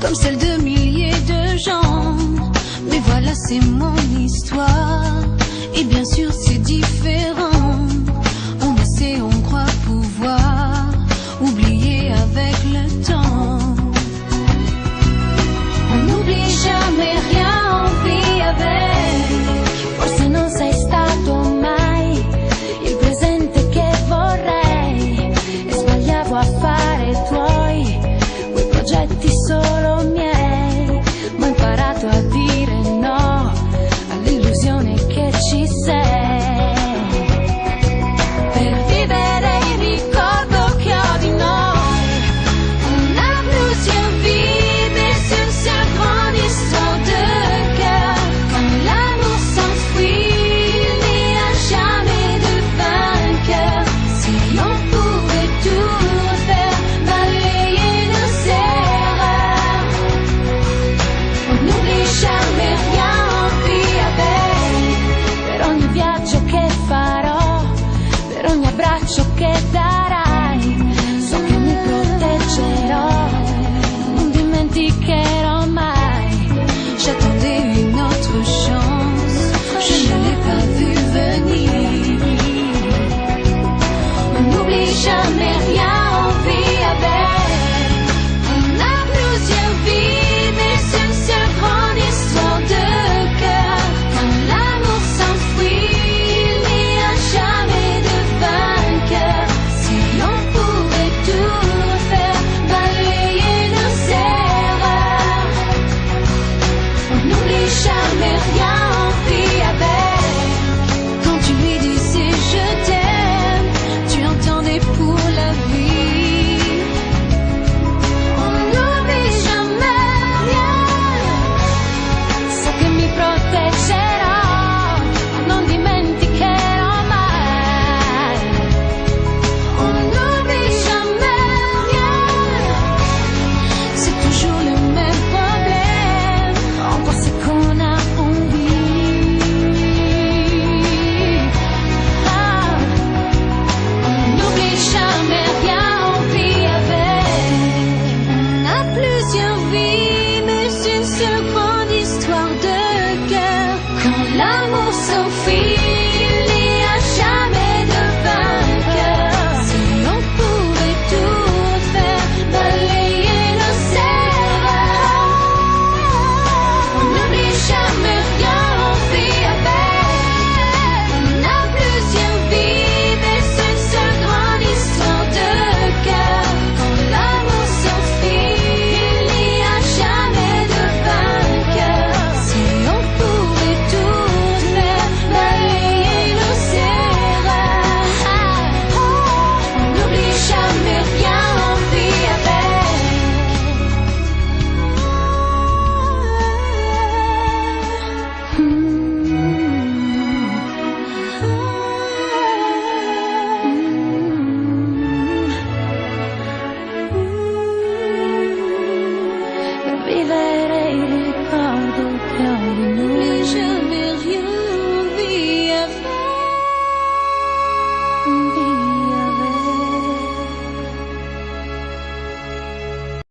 comme celle de milliers de gens. Mais voilà, c'est mon histoire, et bien sûr c'est différent. On essaie, on croit pouvoir oublier avec le temps. On n'oublie jamais rien, on vit avec. Forse non sei stato mai il presente che vorrei, e sbagliavo a fare tuoi, quei progetti solo miei. Ma ho imparato a dire no all'illusione che ci sei, per vivere il ricordo che ho di noi. On a plusieurs vies, mais une seule grande histoire de cœur. Quand l'amour s'enfuit, il n'y a jamais de vainqueur. Si on pouvait tout refaire, balayer nos erreurs. On n'oublie jamais rien, on vit avec. Per ogni viaggio che farò, per ogni abbraccio che darai, so che mi proteggerò, non dimenticherò mai. J'attendais une autre chance, je ne l'ai pas vu venir. On n'oublie jamais rien, on vit avec. On a plusieurs vies, mais une seule grande histoire de cœur. Quand l'amour s'enfuit, il n'y a jamais de vainqueur. Si on pouvait tout refaire, balayer nos erreurs. On n'oublie jamais rien.